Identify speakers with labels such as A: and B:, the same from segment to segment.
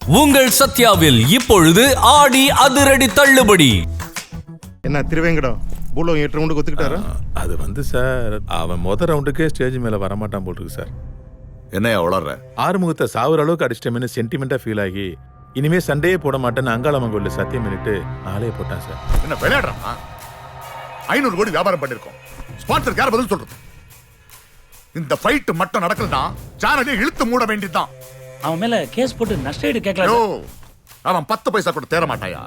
A: உங்கள் சத்யாவில் இப்பொழுது ஆடி அதிரடி தள்ளுபடி.
B: என்ன திருவேங்கடம் பூலோகம் 8 ரவுண்டுக்கு ஒத்துக்கிட்டாரா?
C: அது சார் அவன் மொதல் ரவுண்டுக்கே ஸ்டேஜ் மேல வரமாட்டான் போல் இருக்கு சார்.
D: என்னையா வளர்ற?
C: ஆறுமுகத்தை சாவுற அளவுக்கு அடிச்சிட்டேன்னு சென்டிமெண்டா ஃபீல் ஆகி இனிமே சண்டையே போட மாட்டேன்னு அங்காளம்மன் சத்தியம் பண்ணிட்டு ஆளே போட்டான் சார்.
D: என்ன விளையாடுறான்? 500 கோடி வியாபாரம் பண்ணிருக்கோம். ஸ்பான்சர் யார் பதில் சொல்றது? இந்த ஃபைட் மட்டும் நடக்கலனா சேனலை இழுத்து மூட வேண்டியதுதான்.
E: அவன் மேல கேஸ் போட்டு நஷ்டஈடு கேட்கலாம்.
D: அவன் 10 பைசா கூட தேர மாட்டாயா?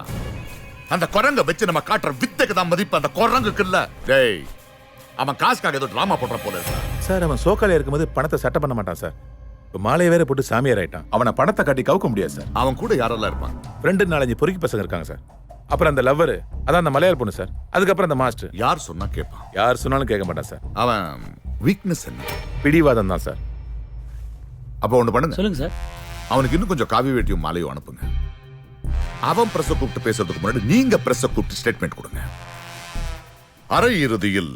D: அந்த குரங்க வச்சு நம்ம காட்டுற வித்தைக்கு தான் மதிப்பு அந்த குரங்குக்கு இல்ல. டேய், அவன் காசுக்காக ஏதோ டிராமா போடுற போல இருக்கு
C: சார். அவன் சோக்கால இருக்கும்போது பணத்தை சட்டை பண்ண மாட்டான் சார். இப்போ மாலையை வேற போட்டு சாமியார் ஆயிட்டான். அவனை பணத்தை காட்டி கவுக்க முடியாது சார்.
D: அவன் கூட யாரெல்லாம் இருப்பான்?
C: 2-4 பொறுக்கி பசங்க இருக்காங்க சார். அப்புறம் அந்த லவ்வர், அதான் அந்த மலையாள பொண்ணு சார். அதுக்கப்புறம் அந்த மாஸ்டர்.
D: யார் சொன்னா கேட்பான்?
C: யார் சொன்னாலும் கேட்க மாட்டான் சார்.
D: அவன் வீக்னஸ் என்ன?
C: பிடிவாதம் தான் சார்.
D: அப்ப ஒண்ணு பண்ணுங்க.
E: சொல்லுங்க சார்.
D: அவனுக்கு இன்னும் கொஞ்சம் காவி வேட்டியும் மாலையும் அனுப்புங்க. அவன் பிரஸ் கூப்பிட்டு பேசுறதுக்கு முன்னாடி நீங்க பிரஸ் கூப்பிட்டு ஸ்டேட்மெண்ட் கொடுங்க. அரை இறுதியில்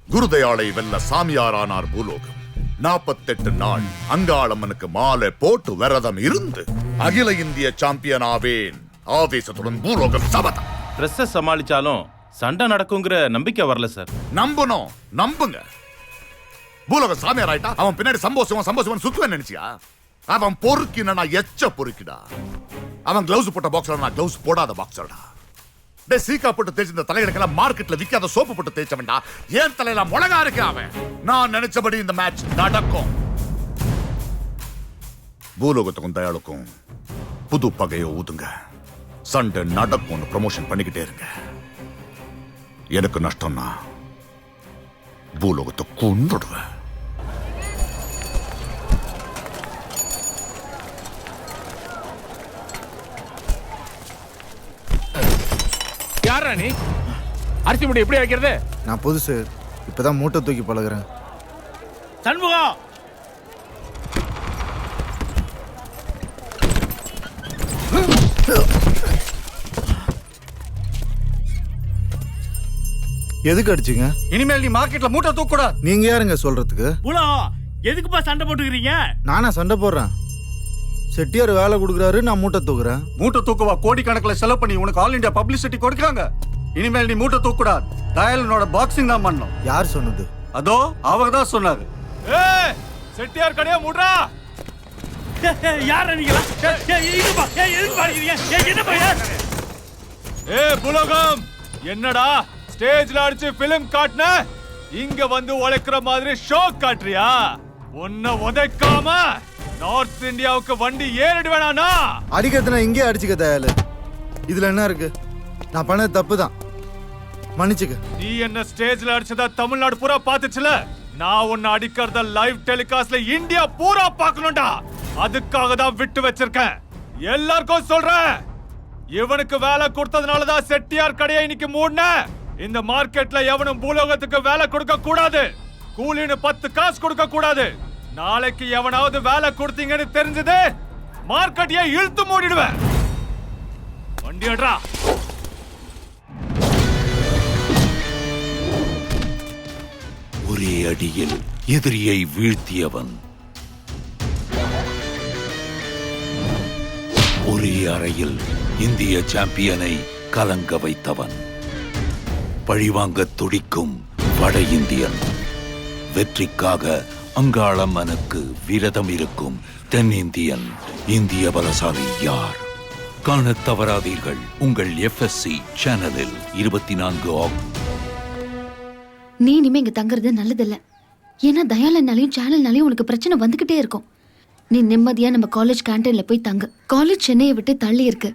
D: குருதயாளை வெல்ல சாமியாரானார் பூலோகம். 48 நாள் அங்காளம்மனுக்கு மாலை போட்டு விரதம் இருந்து அகில இந்திய சாம்பியன் ஆவேன். ஆவேசத்துடன் பூலோகம் சபதம்.
F: பிரஸ்ஸ சமாளிச்சாலும் சண்டை நடக்குங்கிற நம்பிக்கை வரல சார்.
D: நம்பணும், நம்புங்க. பூலோகம் சாமியார் ஆயிட்டா அவன் பின்னாடி சம்போசம் சுத்துவேன் நினைச்சியா? அவன் பொறுக்கினா எச்ச பொறுக்கிடா. அவன் கிளவுஸ் போட்ட பாக்ஸர், நான் கிளவுஸ் போடாத பாக்ஸர்டா. டே, சீக்கா போட்டு தேய்ச்ச இந்த தலைகளுக்கெல்லாம் மார்க்கெட்ல விற்காத சோப்பு போட்டு தேய்ச்சவன்டா. ஏன் தலையில முழகா இருக்கு அவன். நான் நினைச்சபடி இந்த மேட்ச் நடக்கும். பூலோகத்துக்கும் தயாளுக்கும் புது பகையை ஊதுங்க. சண்டை நடக்கும். ப்ரமோஷன் பண்ணிக்கிட்டே இருங்க. எனக்கு நஷ்டம்னா பூலோகத்தை கொன்னுடுவேன்.
G: யாரா நீ? அரிசி முடி எப்படி வைக்கிறது?
H: நான் புதுசு, இப்பதான் மூட்டை தூக்கி பழகுறேன்.
E: சண்முகம்,
H: எதுக்கு அடிச்சீங்க?
G: இனிமேல் நீ மார்க்கெட்ல மூட்டை தூக்க கூடாது.
H: நீங்க யாருங்க சொல்றதுக்கு?
E: புலோ எதுக்குப்பா சண்டை போட்டுக்கிறீங்க?
H: நானா சண்டை போடுறேன்? செட்டியார் வேலை கொடுக்குறாரு, நான் மூட்டை தூக்குறேன்.
G: மூட்டை தூக்குவா கோடிக்கணக்கில் செலவு பண்ணி உனக்கு ஆல் இந்தியா பப்ளிசிட்டி கொடுக்குறாங்க. இனிமேல் நீ மூட்டை தூக்க கூடாது. தயாளனோட பாக்ஸிங் தான் பண்ணணும்.
H: யார் சொன்னது?
G: அதோ அவங்க தான் சொன்னாரு. செட்டியார் கடையா மூடுறா.
E: யார நீங்களா? இதுப்பா எதுக்கு பாருங்க? என்ன
I: புலோகம், என்னடா ஸ்டேஜ்ல அடிச்சு பிலிம் காட்டுன, இங்க வந்து உழைக்கிற மாதிரி ஷோ காட்டுறியா? உன்னை உதைக்காம நார்த் இந்தியாவுக்கு வண்டி ஏறிடு வேணானா?
H: அடிக்கிறதுனா இங்கே அடிச்சுக்க தயாளு. இதுல என்ன இருக்கு? நான் பண்ணது தப்பு தான், மன்னிச்சுக்க.
I: நீ என்ன ஸ்டேஜ்ல அடிச்சதா தமிழ்நாடு பூரா பாத்துச்சுல. நான் உன்னை அடிக்கிறத லைவ் டெலிகாஸ்ட்ல இந்தியா பூரா பார்க்கணும்டா. அதுக்காக தான் விட்டு வச்சிருக்கேன். எல்லாருக்கும் சொல்றேன், இவனுக்கு வேலை கொடுத்ததுனாலதான் செட்டியார் கடையை இன்னைக்கு மூடின. இந்த மார்க்கெட்ல எவனும் பூலோகத்துக்கு வேலை கொடுக்க கூடாது. கூலின்னு 10 காசு கொடுக்க கூடாது. நாளைக்கு எவனாவது வேலை கொடுத்தீங்கன்னு தெரிஞ்சது மார்க்கெட்டையே இழுத்து மூடிடுவேன். வண்டி அட்ரா.
J: ஒரே அடியில் எதிரியை வீழ்த்தியவன், ஒரே அறையில் இந்திய சாம்பியனை கலங்க வைத்தவன், பழிவாங்க துடிக்கும் வட இந்தியன், வெற்றிக்காக அங்காளம்மனுக்கு விரதம் இருக்கும் தென்னிந்தியன், இந்திய பலசாலி யார்? காணத் தவறாதீர்கள் உங்கள் FSC சேனலில் 24
K: நீ இனிமே இங்க தங்குறது நல்லதில்ல. ஏன்னா தயாளனாலையும் சேனல்னாலையும் உனக்கு பிரச்சனை வந்துகிட்டே இருக்கும். நீ நிம்மதியா நம்ம காலேஜ் கேண்டீன்ல போய் தங்கு. காலேஜ் சென்னையை விட்டு தள்ளி இருக்கு.